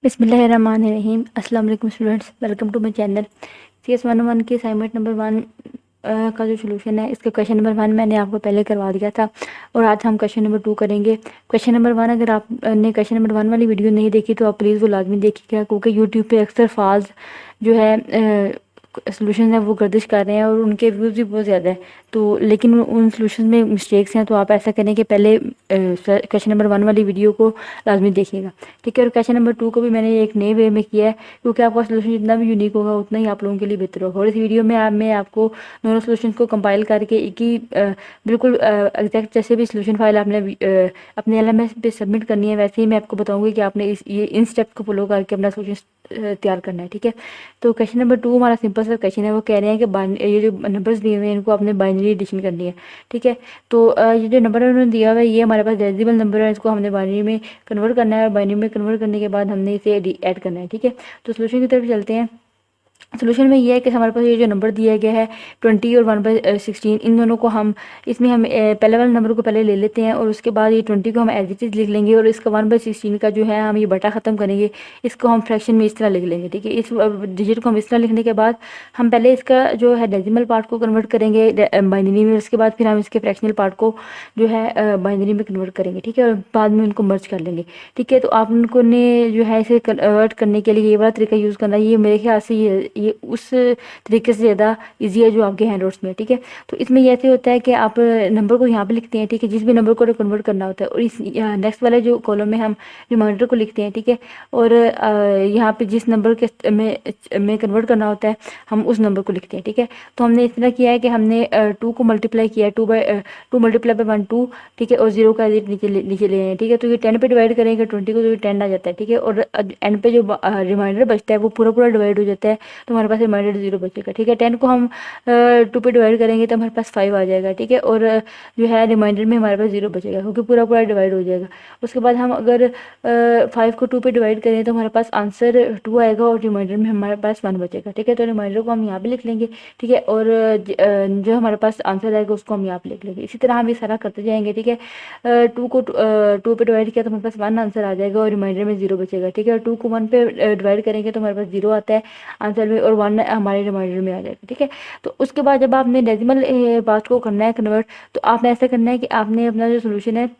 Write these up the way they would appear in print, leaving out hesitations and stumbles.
बिस्मिल्लाहिर्रहमानिर्रहीम। अस्सलाम वालेकुम students, welcome to my channel. CS101 की असाइनमेंट नंबर 1 का जो सोल्यूशन है, इसका क्वेश्चन नंबर 1 मैंने आपको पहले करवा दिया था और आज हम क्वेश्चन नंबर 2 करेंगे। क्वेश्चन नंबर 1 अगर आपने क्वेश्चन नंबर 1 वाली वीडियो नहीं देखी तो आप प्लीज़ वो लाजमी देखिएगा, क्योंकि यूट्यूब पे अक्सर फाल्स जो है सोल्यूशन है वो गर्दिश कर रहे हैं और उनके व्यूज़ भी बहुत ज़्यादा है। तो लेकिन उन सोल्यूशन में मिस्टेक्स हैं, तो आप ऐसा करें कि पहले क्वेश्चन नंबर 1 वाली वीडियो को लाजमी देखिएगा, ठीक है। और क्वेश्चन नंबर 2 को भी मैंने एक नए वे में किया है, क्योंकि आपका सोल्यूशन जितना भी यूनिक होगा उतना ही आप लोगों के लिए बेहतर होगा। और इस वीडियो में मैं आपको दोनों सोल्यूशन को कंपाइल करके एक ही बिल्कुल एग्जैक्ट जैसे भी सोल्यूशन फाइल आपने अपने LMS पे सबमिट करनी है, वैसे ही मैं आपको बताऊंगी कि आपने ये इन स्टेप्स को फॉलो करके अपना सोल्यूशन तैयार करना है, ठीक है। तो क्वेश्चन नंबर 2 हमारा सिंपल सा क्वेश्चन है। वो कह रहे हैं कि ये जो नंबर्स दिए हुए हैं इनको आपने बाइनरी एडिशन करनी है, ठीक है। तो ये जो नंबर उन्होंने दिया हुआ है ये हमारे पास डेसिमल नंबर है, इसको हमने बाइनरी में कन्वर्ट करना है और बाइनरी में कन्वर्ट करने के बाद हमने इसे ऐड करना है, ठीक है। तो सोल्यूशन की तरफ चलते हैं। सोल्यूशन में ये है कि हमारे पास ये जो नंबर दिया गया है 20 और 1/16, इन दोनों को हम इसमें हम पहले वाले नंबर को पहले ले लेते हैं और उसके बाद ये 20 को हम एज इट इज़ लिख लेंगे और इसका 1/16 का जो है हम ये बटा ख़त्म करेंगे, इसको हम फ्रैक्शन में इस तरह लिख लेंगे, ठीक है। इस डिजिट को हम इस तरह लिखने के बाद हम पहले इसका जो है डेसिमल पार्ट को कन्वर्ट करेंगे बाइनरी में, उसके बाद फिर हम इसके फ्रैक्शनल पार्ट को जो है बाइनरी में कन्वर्ट करेंगे, ठीक है। और बाद में उनको मर्ज कर लेंगे, ठीक है। तो आप उनको ने जो है इसे कन्वर्ट करने के लिए ये वाला तरीका यूज़ करना है। ये मेरे ख्याल से ये उस तरीके से ज़्यादा इजी है जो आपके हैंड नोट्स में, ठीक है। तो इसमें ये ऐसे होता है कि आप नंबर को यहाँ पे लिखते हैं, ठीक है, जिस भी नंबर को कन्वर्ट करना होता है, और इस नेक्स्ट वाले जो कॉलम में हम रिमाइंडर को लिखते हैं, ठीक है। और यहाँ पे जिस नंबर के में कन्वर्ट करना होता है हम उस नंबर को लिखते हैं, ठीक है। तो हमने इस तरह किया है कि हमने 2 को मल्टीप्लाई किया है, 2 मल्टीप्लाई बाई 1 2, ठीक है, और 0 का नीचे ले हैं, ठीक है। तो ये 10 पे डिवाइड करेंगे 20 को, तो ये 10 आ जाता है, ठीक है। और एंड पे जो रिमाइंडर बचता है वो पूरा पूरा डिवाइड हो जाता है, तो हमारे पास रिमाइंडर 0 बचेगा, ठीक है। 10 को हम 2 पे डिवाइड करेंगे तो हमारे पास 5 आ जाएगा, ठीक है। और जो है रिमाइंडर में हमारे पास 0 बचेगा, क्योंकि पूरा पूरा डिवाइड हो जाएगा। उसके बाद हम अगर 5 को 2 पे डिवाइड करें तो हमारे पास आंसर 2 आएगा और रिमाइंडर में हमारे पास 1 बचेगा, ठीक है। तो रिमाइंडर को हम यहाँ पे लिख लेंगे, ठीक है। और जो हमारे पास आंसर आएगा उसको हम यहाँ पे लिख लेंगे। इसी तरह हम ये सारा करते जाएंगे, ठीक है। 2 को 2 पे डिवाइड किया तो हमारे पास 1 आंसर आ जाएगा और रिमाइंडर में 0 बचेगा, ठीक है। और 2 को 1 पे डिवाइड करेंगे तो हमारे पास 0 आता है आंसर में और 1 हमारे रिमाइंडर में आ जाएगा, ठीक है। तो उसके बाद जब आपने डेसिमल पार्ट को करना है कन्वर्ट, तो आपने ऐसा करना है कि आपने अपना जो सोल्यूशन है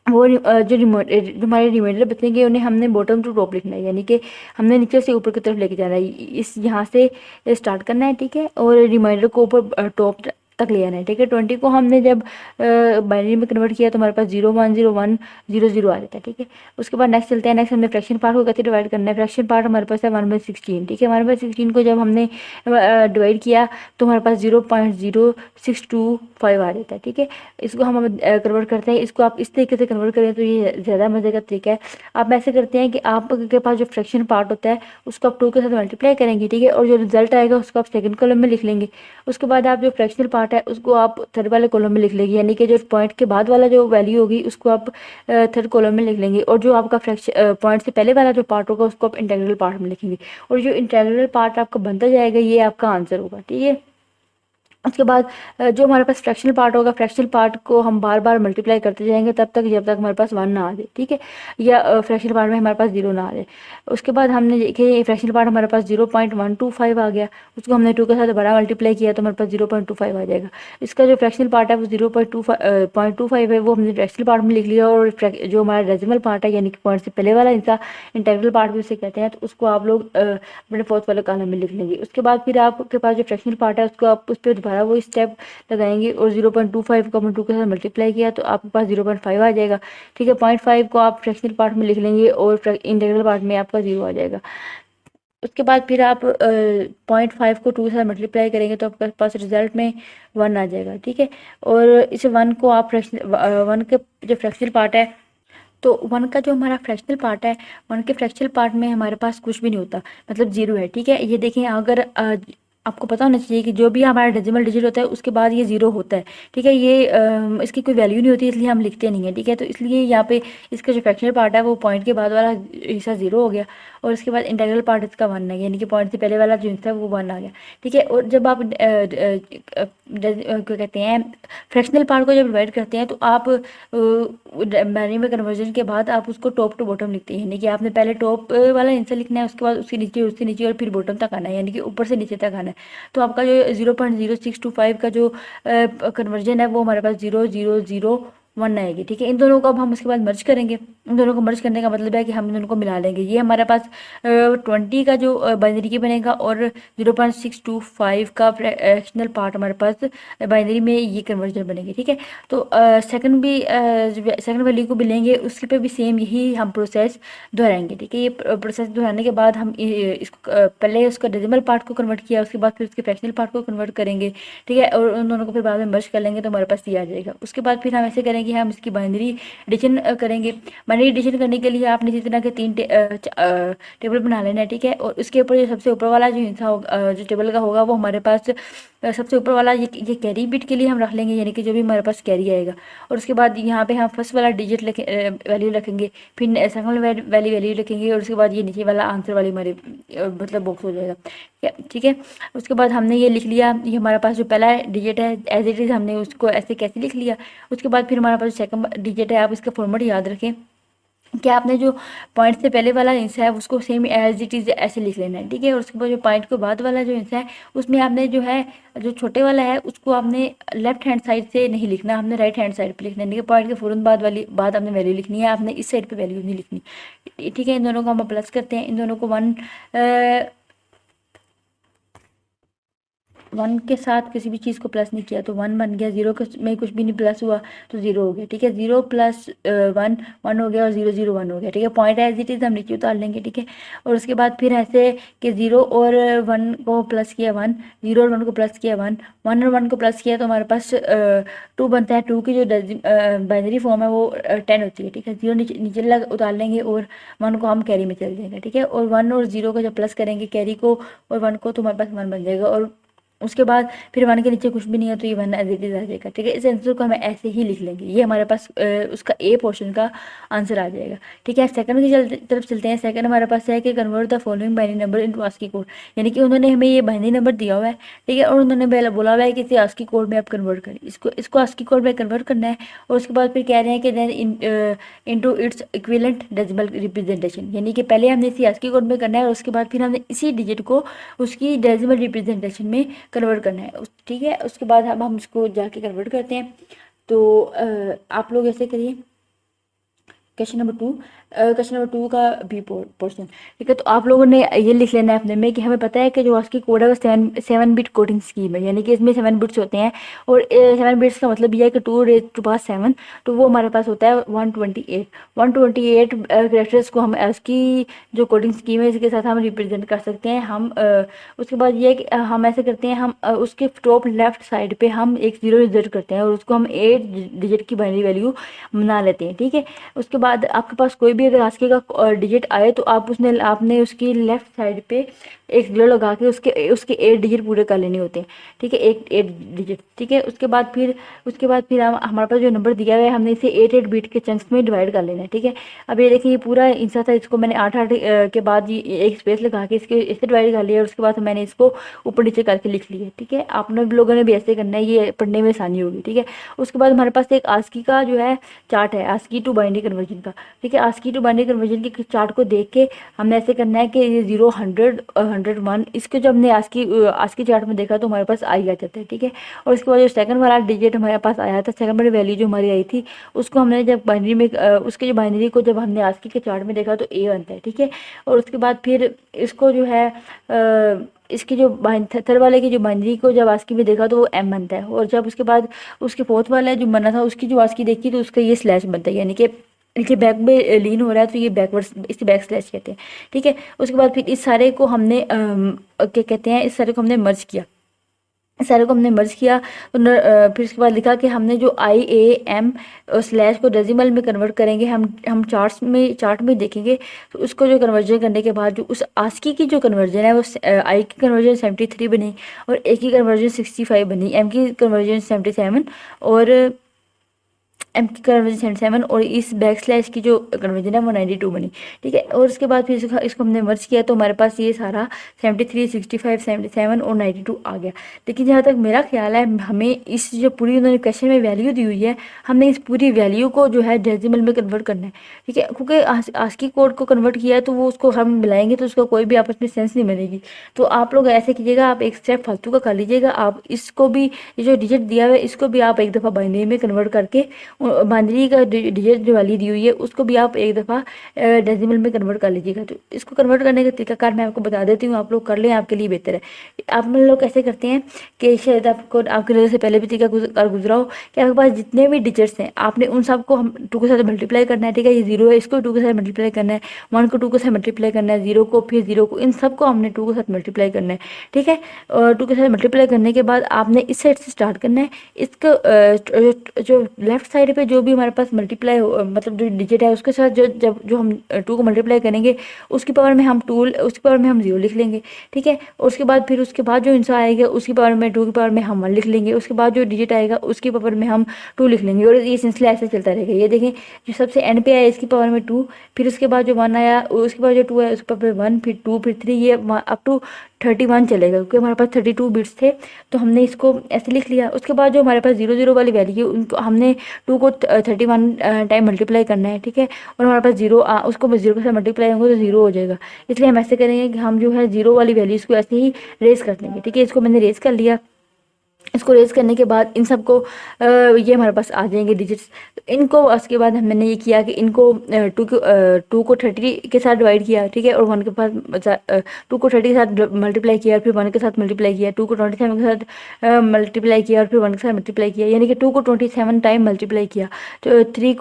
वो जो हमारे रिमाइंडर बचेंगे उन्हें हमने बॉटम टू टॉप लिखना है, यानी कि हमने नीचे से ऊपर की तरफ लेके जाना है। इस यहाँ से स्टार्ट करना है, ठीक है, और रिमाइंडर को ऊपर टॉप तक ले आना है, ठीक है। 20 को हमने जब बाइनरी में कन्वर्ट किया तो हमारे पास 0 1 0 1 0 0 आ जाता है, ठीक है। उसके बाद नेक्स्ट चलते हैं। नेक्स्ट हमने फ्रैक्शन पार्ट को कैसे डिवाइड करना है। फ्रैक्शन पार्ट हमारे पास है 1/16, ठीक है। 1/16 को जब हमने डिवाइड किया तो हमारे पास 0.0625 आ जाता है, ठीक है। इसको हम कन्वर्ट करते हैं। इसको आप इस तरीके से कन्वर्ट करें तो ये ज़्यादा मज़े का तरीका है। आप ऐसे करते हैं कि आपके पास जो फ्रैक्शन पार्ट होता है उसको आप 2 के साथ मल्टीप्लाई करेंगे, ठीक है, और जो रिजल्ट आएगा उसको आप सेकंड कॉलम में लिख लेंगे। उसके बाद आप जो फ्रैक्शनल पार्ट है उसको आप थर्ड वाले कॉलम में लिख लेंगे, यानी कि जो पॉइंट के बाद वाला जो वैल्यू होगी उसको आप थर्ड कॉलम में लिख लेंगे, और जो आपका फ्रैक्शन पॉइंट से पहले वाला जो पार्ट होगा उसको आप इंटीग्रल पार्ट में लिखेंगे, और जो इंटीग्रल पार्ट आपका बनता जाएगा ये आपका आंसर होगा, ठीक है। उसके बाद जो हमारे पास फ्रैक्शनल पार्ट होगा, फ्रैक्शनल पार्ट को हम बार बार मल्टीप्लाई करते जाएंगे तब तक जब तक हमारे पास 1 ना आ जाए, ठीक है, या फ्रैक्शनल पार्ट में हमारे पास 0 ना आ जाए। उसके बाद हमने देखे फ्रैक्शनल पार्ट हमारे पास 0.125 आ गया, उसको हमने 2 के साथ बड़ा मल्टीप्लाई किया तो हमारे पास 0.25 आ जाएगा। इसका जो फ्रैक्शनल पार्ट है वो 0.25 है, वो हमने फ्रैक्शनल पार्ट में लिख लिया। और जो हमारा डेसिमल पार्ट है यानी कि पॉइंट से पहले वाला हिस्सा इंटीग्रल पार्ट भी उसे कहते हैं, तो उसको आप लोग अपने फोर्थ वाले कॉलम में लिख लेंगे। उसके बाद फिर आपके पास जो फ्रैक्शनल पार्ट है उसको आप उस पर दोबारा वो स्टेप लगाएंगे और 0.25 को हमने 2 के साथ मल्टीप्लाई किया तो आपके पास 0.5 आ जाएगा, ठीक है। 0.5 को आप फ्रैक्शनल पार्ट में लिख लेंगे और इंटीग्रल पार्ट में आपका 0 आ जाएगा। उसके बाद फिर आप 0.5 को 2 के साथ मल्टीप्लाई करेंगे तो आपके पास रिजल्ट में 1 आ जाएगा, ठीक है। और इस 1 को आप वन के जो फ्रैक्शनल पार्ट है, तो 1 का जो हमारा फ्रैक्शनल पार्ट है 1 के फ्रैक्शनल पार्ट में हमारे पास कुछ भी नहीं होता, मतलब 0 है, ठीक है। ये देखें, अगर आपको पता होना चाहिए कि जो भी हमारा डेसिमल डिजिट होता है उसके बाद ये ज़ीरो होता है, ठीक है। ये इसकी कोई वैल्यू नहीं होती, इसलिए हम लिखते नहीं है, ठीक है। तो इसलिए यहाँ पे इसका जो फ्रैक्शनल पार्ट है वो पॉइंट के बाद वाला हिस्सा ज़ीरो हो गया, और उसके बाद इंटीग्रल पार्ट इसका वन है, यानी कि पॉइंट से पहले वाला जो हिस्सा है वो वन आ गया, ठीक है। और जब आप क्या कहते हैं फ्रैक्शनल पार्ट को जब डिवाइड करते हैं तो आप बाइनरी में कन्वर्जन के बाद आप उसको टॉप टू बॉटम लिखते हैं, यानी कि आपने पहले टॉप वाला आंसर लिखना है, उसके बाद उसके नीचे और फिर बॉटम तक आना है, यानी कि ऊपर से नीचे तक आना है। तो आपका जो 0.0625 का जो कन्वर्जन है वो हमारे पास 0.001 आएगी, ठीक है। इन दोनों को अब हम उसके बाद मर्ज करेंगे। इन दोनों को मर्ज करने का मतलब है कि हम इन दोनों को मिला लेंगे। ये हमारे पास 20 का जो बाइनरी की बनेगा और 0.625 का फ्रैक्शनल पार्ट हमारे पास बाइनरी में ये कन्वर्जन बनेगी, ठीक है। तो सेकंड भी सेकंड वैल्यू को भी लेंगे, उसके पे भी सेम यही हम प्रोसेस दोहराएंगे, ठीक है। ये प्रोसेस दोहराने के बाद हम इसको पहले उसका डेसिमल पार्ट को कन्वर्ट किया, उसके बाद फिर उसके फ्रैक्शनल पार्ट को कन्वर्ट करेंगे, ठीक है। और उन दोनों को फिर बाद में मर्ज कर लेंगे तो हमारे पास ये आ जाएगा। उसके बाद फिर हम ऐसे करेंगे, हम इसकी बाइनरी एडिशन करेंगे। बाइनरी एडिशन करने के लिए आपने इसी तरह के तीन टेबल बना लेना है, ठीक है। और उसके ऊपर जो सबसे ऊपर वाला जो हिस्सा होगा जो टेबल का होगा वो हमारे पास सबसे ऊपर वाला ये कैरी बिट के लिए हम रख लेंगे, यानी कि जो भी हमारे पास कैरी आएगा। और उसके बाद यहाँ पे हम फर्स्ट वाला डिजिट वैल्यू रखेंगे, फिर सेकंड वैल्यू रखेंगे, और उसके बाद ये नीचे वाला आंसर वाली हमारे मतलब बॉक्स हो जाएगा, ठीक है। उसके बाद हमने ये लिख लिया, ये हमारे पास जो पहला डिजिट है एज इट इज़ हमने उसको ऐसे कैसे लिख लिया। उसके बाद फिर हमारे पास सेकंड डिजिट है, आप इसका फॉर्मेट याद रखें कि आपने जो पॉइंट से पहले वाला हिस्सा है उसको सेम एज इट इज़ ऐसे लिख लेना है, ठीक है। और उसके बाद जो पॉइंट के बाद वाला जो हिस्सा है उसमें आपने जो है जो छोटे वाला है उसको आपने लेफ्ट हैंड साइड से नहीं लिखना, हमने राइट हैंड साइड पे लिखना है, ठीक है। पॉइंट के फ़ौरन बाद आपने वैल्यू लिखनी है, आपने इस साइड पे वैल्यू नहीं लिखनी, ठीक है। इन दोनों को हम प्लस करते हैं, इन दोनों को वन के साथ किसी भी चीज़ को प्लस नहीं किया तो वन बन गया, जीरो में कुछ भी नहीं प्लस हुआ तो जीरो हो गया, ठीक है। जीरो प्लस वन वन हो गया और 001 हो गया, ठीक है। पॉइंट एज इट इज़ हम नीचे उतार लेंगे, ठीक है। और उसके बाद फिर ऐसे कि जीरो और वन को प्लस किया वन, जीरो और वन को प्लस किया वन, वन और वन को प्लस किया तो हमारे पास टू बनता है। टू की जो बाइनरी फॉर्म है वो 10 होती है, ठीक है। जीरो नीचे नीचे उतार लेंगे और वन को हम कैरी में चल देंगे, ठीक है। और वन और जीरो को जब प्लस करेंगे कैरी को और वन को तो हमारे पास वन बन जाएगा, और उसके बाद फिर वन के नीचे कुछ भी नहीं है तो ये वन एज इट इज आ जाएगा, ठीक है। इस आंसर को हम ऐसे ही लिख लेंगे, ये हमारे पास उसका ए पोर्शन का आंसर आ जाएगा, ठीक है। सेकंड की तरफ चलते हैं। सेकंड हमारे पास है कि convert the following binary number into ASCII code, यानी कि उन्होंने हमें ये बाइनरी नंबर दिया हुआ है, ठीक है। और उन्होंने बोला हुआ है कि इसे आस्की कोड में आप कन्वर्ट करें, इसको आस्की कोड में कन्वर्ट करना है। और उसके बाद फिर कह रहे हैं कि then into its equivalent decimal representation, यानी कि पहले हमने इसे आस्की कोड में करना है और उसके बाद फिर हमने इसी डिजिट को उसकी डेसिमल रिप्रेजेंटेशन में कन्वर्ट करना है, ठीक है। उसके बाद हम इसको जाके कन्वर्ट करते हैं। तो आप लोग ऐसे करिए। क्वेश्चन नंबर टू का बी पोर्शन, ठीक है। तो आप लोगों ने ये लिख लेना है अपने में कि हमें पता है कि जो आस्की कोड है वो सेवन बिट कोडिंग स्कीम है, यानी कि इसमें 7 बिट्स होते हैं। और 7 बिट्स का मतलब यह है कि 2⁻7, तो वो हमारे पास होता है 128 कैरेक्टर्स को हम आस्की जो कोडिंग स्कीम है इसके साथ हम रिप्रेजेंट कर सकते हैं। हम उसके बाद ये कि हम ऐसे करते हैं, हम उसके टॉप लेफ्ट साइड पे हम एक जीरो इंसर्ट करते हैं और उसको हम 8 डिजिट की बाइनरी वैल्यू बना लेते हैं, ठीक है। उसके बाद आपके पास कोई भी अगर आस्की का डिजिट आए तो आपने उसकी लेफ्ट साइड पे एक जीरो लगा के उसके 8 डिजिट पूरे कर लेने होते हैं, ठीक है। एट डिजिट, ठीक है। उसके बाद फिर हमारे पास जो नंबर दिया हुआ है हमने इसे 8 बिट के चंक्स में डिवाइड कर लेना है, ठीक है। अब ये देखिए ये पूरा इंसा था, इसको मैंने 8 के बाद एक स्पेस लगा के इससे डिवाइड कर लिया और उसके बाद मैंने इसको ऊपर नीचे करके लिख लिया, ठीक है। आप लोगों ने भी ऐसे करना है, ये पढ़ने में आसानी होगी, ठीक है। उसके बाद हमारे पास एक आस्की का जो है चार्ट है, आस्की टू बाइनरी कन्वर्जन का, ठीक है। आस्की टू बाइनरी कन्वर्जन के चार्ट को देख के हमने ऐसे करना है कि ये 0 100 101 इसको जब हमने आस्की चार्ट में देखा तो हमारे पास आई आ जाता है, ठीक है। और उसके बाद जो सेकंड वाला डिजिट हमारे पास आया था, सेकंड वाली वैल्यू जो हमारी आई थी उसको हमने जब बाइनरी में उसके जो बाइनरी को जब हमने आस्की के चार्ट में देखा तो ए बनता है, ठीक है। और उसके बाद फिर इसको जो है इसकी जो थर्ड वाले की जो बाइनरी को जब आस्की में देखा तो वो एम बनता है। और जब उसके बाद उसके फोर्थ वाला जो बना था उसकी जो आस्की देखी तो उसका ये स्लैश बनता है, यानी कि देखिए बैक में लीन हो रहा है तो ये बैकवर्ड्स इसे बैक स्लैश कहते हैं, ठीक है। उसके बाद फिर इस सारे को हमने क्या कहते हैं, इस सारे को हमने मर्ज किया, सारे को हमने मर्ज किया। तो फिर उसके बाद लिखा कि हमने जो IAM स्लैश को डेसिमल में कन्वर्ट करेंगे, हम चार्ट में देखेंगे। तो उसको जो कन्वर्जन करने के बाद जो उस आस्की की जो कन्वर्जन है वो आई की कन्वर्जन 73 बनी और ए की कन्वर्जन 65 बनी, एम की कन्वर्जन 77 और एम की कन्वर्जन 77 और इस बैक स्लैश की जो कन्वर्जन है वो 92 बनी। ठीक है, और उसके बाद फिर इसको हमने मर्ज किया तो हमारे पास ये सारा 73, 65, 77 और 92 आ गया। लेकिन जहाँ तक मेरा ख्याल है, हमें इस जो पूरी उन्होंने क्वेश्चन में वैल्यू दी हुई है, हमने इस पूरी वैल्यू को जो है डेसिमल में कन्वर्ट करना है। ठीक है, क्योंकि आस्की कोड को कन्वर्ट किया है तो वो उसको हम मिलाएंगे तो उसका कोई भी आपस में सेंस नहीं बनेगी। तो आप लोग ऐसे कीजिएगा, आप एक स्टेप फालतू का कर लीजिएगा। आप इसको भी, ये जो डिजिट दिया हुआ है इसको भी आप एक दफ़ा बाइनरी में कन्वर्ट करके बाइनरी का डिजिट जो वाली दी हुई है उसको भी आप एक दफ़ा डेसिमल में कन्वर्ट कर लीजिएगा। तो इसको कन्वर्ट करने का तरीकाकार मैं आपको बता देती हूँ, आप लोग कर लें, आपके लिए बेहतर है। आप लोग कैसे करते हैं कि शायद आपको आपके नज़र से पहले भी तरीका गुजरा हो कि आपके पास जितने भी डिजिट्स हैं आपने उन सबको हम 2 के साथ मल्टीप्लाई करना है। ठीक है, ये 0 है, इसको 2 के साथ मल्टीप्लाई करना है, 1 को 2 के साथ मल्टीप्लाई करना है, 0 को, फिर 0 को, इन सबको हमने 2 के साथ मल्टीप्लाई करना है। ठीक है, और 2 के साथ मल्टीप्लाई करने के बाद आपने इस साइड से स्टार्ट करना है। इसको जो लेफ्ट साइड पे जो भी हमारे पास मल्टीप्लाई मतलब जो डिजिट है उसके साथ जो हम 2 को मल्टीप्लाई करेंगे उसकी पावर में हम 0 लिख लेंगे। ठीक है, और उसके बाद जो आंसर आएगा उसकी पावर में 2 की पावर में हम 1 लिख लेंगे, उसके बाद जो डिजिट आएगा उसकी पावर में हम 2 लिख लेंगे और ये सिलसिला ऐसे चलता रहेगा। ये देखें, जो सबसे एंड पे आया इसकी पावर में 2, फिर उसके बाद जो 1 आया उसके बाद जो 2 है उसके पावर में 1, फिर 2, फिर 3, ये अप टू 31 चलेगा क्योंकि हमारे पास 32 बिट्स थे। तो हमने इसको ऐसे लिख लिया। उसके बाद जो हमारे पास 0 0 वाली वैल्यू है उनको हमने 2 को 31 टाइम मल्टीप्लाई करना है। ठीक है, और हमारे पास 0 उसको 0 के साथ मल्टीप्लाई होंगे तो 0 हो जाएगा। इसलिए हम ऐसे करेंगे कि हम जो है 0 वाली वैल्यूज़ को ऐसे ही रेज कर देंगे। ठीक है, इसको मैंने रेज कर लिया। इसको रेज करने के बाद इन सबको ये हमारे पास आ जाएंगे डिजिट्स। तो इनको उसके बाद मैंने ये किया कि इनको 2 को 30 के साथ डिवाइड किया। ठीक है, और 1 के पास 2 को 30 के साथ मल्टीप्लाई किया, फिर 1 के साथ मल्टीप्लाई किया, 2 को 27 के साथ मल्टीप्लाई किया और फिर 1 के साथ मल्टीप्लाई किया, यानी कि 2 को 27 टाइम मल्टीप्लाई किया। तो 2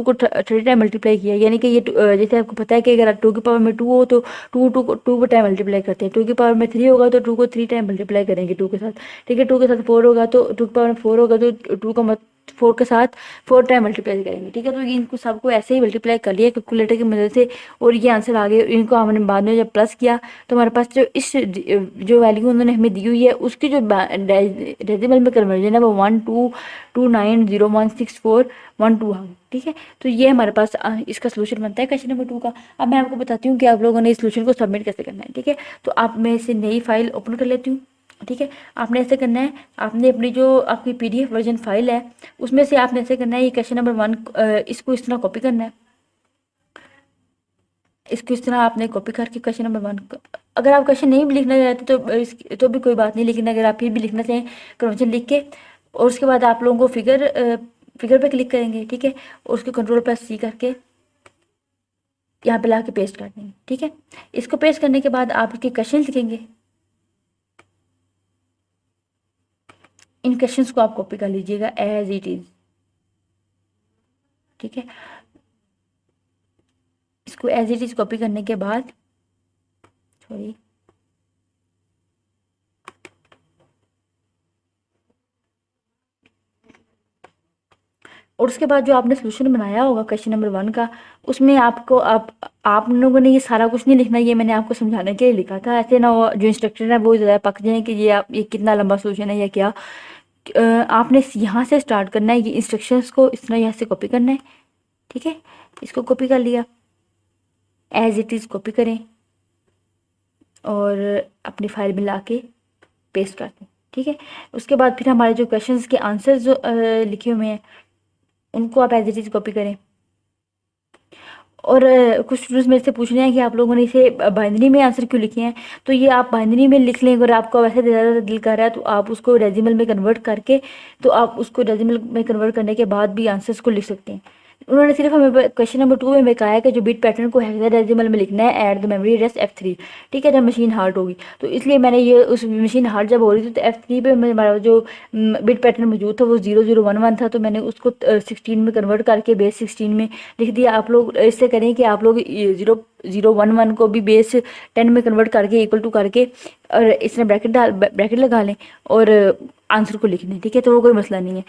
को 30 टाइम मल्टीप्लाई किया, यानी कि ये जैसे आपको पता है कि अगर 2 की पावर में 2 हो तो 2 टाइम मल्टीप्लाई करते हैं। 2 की पावर में 3 होगा तो 2 को 3 टाइम मल्टीप्लाई करेंगे 2 के साथ। ठीक है, 2 के साथ 4 होगा तो 2 की पावर में 4 होगा तो 2 का 4 के साथ 4 टाइम मल्टीप्लाई करेंगे। ठीक है, तो इनको सबको ऐसे ही मल्टीप्लाई कर लिया कैलकुलेटर की मदद से और ये आंसर आ गए। इनको हमने बाद में जब प्लस किया तो हमारे पास जो वैल्यू उन्होंने हमें दी हुई है उसकी जो डेसिमल में कन्वर्जन है वो 122901641 आ गई। ठीक है, तो ये हमारे पास इसका सोल्यूशन बनता है क्वेश्चन नंबर 2 का। अब मैं आपको बताती हूँ कि आप लोगों ने इस सोल्यूशन को सबमिट कैसे करना है। ठीक है, तो आप मैं इसे नई फाइल ओपन कर लेती हूँ। ठीक है, आपने ऐसे करना है, आपने अपनी जो आपकी PDF वर्जन फाइल है उसमें से आपने ऐसे करना है, ये क्वेश्चन नंबर 1 इसको इस तरह कॉपी करना है। इसको इस तरह आपने कॉपी करके क्वेश्चन नंबर 1, अगर आप क्वेश्चन नहीं भी लिखना चाहते तो भी कोई बात नहीं, लेकिन अगर आप फिर भी लिखना चाहें कन्वर्जन लिख के, और उसके बाद आप लोगों को फिगर पे क्लिक करेंगे। ठीक है, और उसको Ctrl+C करके यहाँ पे ला के पेस्ट कर देंगे। ठीक है, इसको पेस्ट करने के बाद आप इसके क्वेश्चन लिखेंगे। इन क्वेश्चंस को आप कॉपी कर लीजिएगा एज इट इज़। ठीक है, इसको एज इट इज़ कॉपी करने के बाद सॉरी और उसके बाद जो आपने सोल्यूशन बनाया होगा क्वेश्चन नंबर 1 का, उसमें आपको आप लोगों ने ये सारा कुछ नहीं लिखना, ये मैंने आपको समझाने के लिए लिखा था। ऐसे ना वो जो इंस्ट्रक्टर है वो ज़्यादा पक जाए कि ये कितना लंबा सोल्यूशन है या क्या। आपने यहाँ से स्टार्ट करना है, ये इंस्ट्रक्शंस को इस तरह यहाँ से कॉपी करना है। ठीक है, इसको कॉपी कर लिया, एज इट इज़ कॉपी करें और अपनी फाइल में ला के पेस्ट कर दें। ठीक है, उसके बाद फिर हमारे जो क्वेश्चंस के आंसर्स जो लिखे हुए हैं उनको आप एज इट इज़ कॉपी करें। और कुछ स्टूडेंट्स मेरे से पूछ रहे हैं कि आप लोगों ने इसे बाइनरी में आंसर क्यों लिखे हैं, तो ये आप बाइनरी में लिख लें। अगर आपको वैसे ज़्यादा दिल कर रहा है तो आप उसको डेसिमल में कन्वर्ट करके, तो आप उसको डेसिमल में कन्वर्ट करने के बाद भी आंसर्स को लिख सकते हैं। उन्होंने सिर्फ हमें क्वेश्चन नंबर 2 में बताया कि जो बिट पैटर्न को हेक्साडेसिमल में लिखना है at the memory address F3, ठीक है, जब मशीन हार्ट होगी। तो इसलिए मैंने ये उस मशीन हार्ट जब हो रही थी तो F3 पे हमारा जो बिट पैटर्न मौजूद था वो 0011 था, तो मैंने उसको 16 में कन्वर्ट करके बेस 16 में लिख दिया। आप लोग इससे करें कि आप लोग 0011 को भी बेस 10 में कन्वर्ट करके इक्वल टू करके और इसमें ब्रैकेट लगा लें और आंसर को लिख लें, ठीक है, तो वो कोई मसला नहीं है।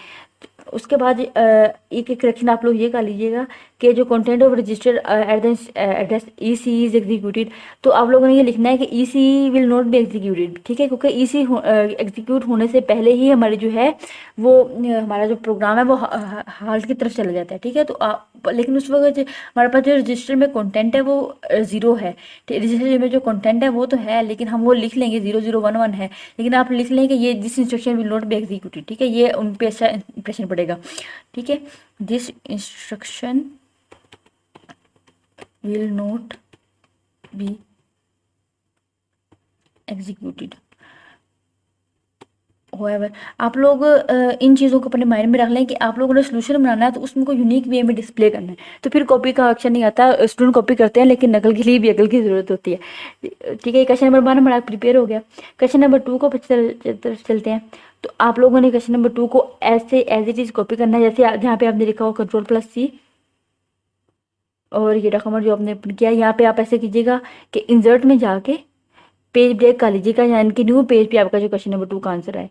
उसके बाद एक एक करेक्शन आप लोग ये कर लीजिएगा कि जो content of register at the address E C is executed, तो आप लोगों ने ये लिखना है कि E C will not be executed, ठीक है, क्योंकि ई सी एग्जीक्यूट होने से पहले ही हमारी जो है वो हमारा जो प्रोग्राम है वो हाल्ट की तरफ चला जाता है, ठीक है। तो लेकिन उस वक्त हमारे पास जो रजिस्टर में कंटेंट है वो 0 है, रजिस्टर में जो कंटेंट है वो तो है, लेकिन हम वो लिख लेंगे 0011 है, लेकिन आप लिख लें कि ये this instruction will not be executed, ठीक है, ये उन पे अच्छा इंप्रेशन पड़ेगा, ठीक है। This instruction will not be executed. However आप लोग इन चीज़ों को अपने माइंड में रख लें कि आप लोगों ने सोल्यूशन बनाना है तो उसमें को यूनिक वे में डिस्प्ले करना है, तो फिर कॉपी का ऑप्शन नहीं आता। स्टूडेंट कॉपी करते हैं लेकिन नकल के लिए भी अकल की ज़रूरत होती है, ठीक है। क्वेश्चन नंबर 1 हमारा प्रिपेयर हो गया। क्वेश्चन नंबर 2 को चलते हैं। तो आप लोगों ने क्वेश्चन नंबर 2 को ऐसे एज इट इज़ कॉपी करना है, जैसे जहाँ पे आपने लिखा हो Ctrl+C और ये डॉक्यूमेंट जो आपने ओपन किया, यहाँ पे आप ऐसे कीजिएगा कि इंसर्ट में जाके पेज ब्रेक कर लीजिएगा, यानी कि न्यू पेज पे आपका जो क्वेश्चन नंबर 2 का आंसर है।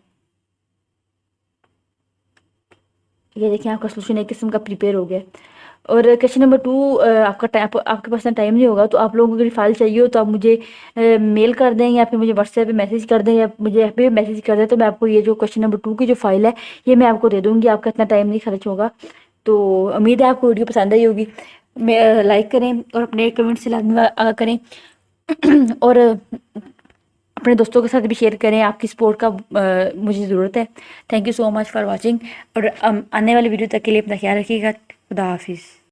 ये देखिए आपका सोल्यूशन एक किस्म का प्रिपेयर हो गया। और क्वेश्चन नंबर 2 आपका टाइम, आपके पास ना टाइम नहीं होगा तो आप लोगों को अगर फाइल चाहिए हो तो आप मुझे मेल कर दें या फिर मुझे व्हाट्सएप पे मैसेज कर दें या मुझे ऐप पे मैसेज कर दें, तो मैं आपको ये जो क्वेश्चन नंबर 2 की जो फाइल है ये मैं आपको दे दूँगी। आपका इतना टाइम नहीं खर्च होगा। तो उम्मीद है आपको वीडियो पसंद आई होगी। मैं लाइक करें और अपने कमेंट से लाजमी करें और अपने दोस्तों के साथ भी शेयर करें। आपकी सपोर्ट का मुझे ज़रूरत है। Thank you so much for watching और आने वाली वीडियो तक के लिए अपना ख्याल रखिएगा। खुदा हाफिज़।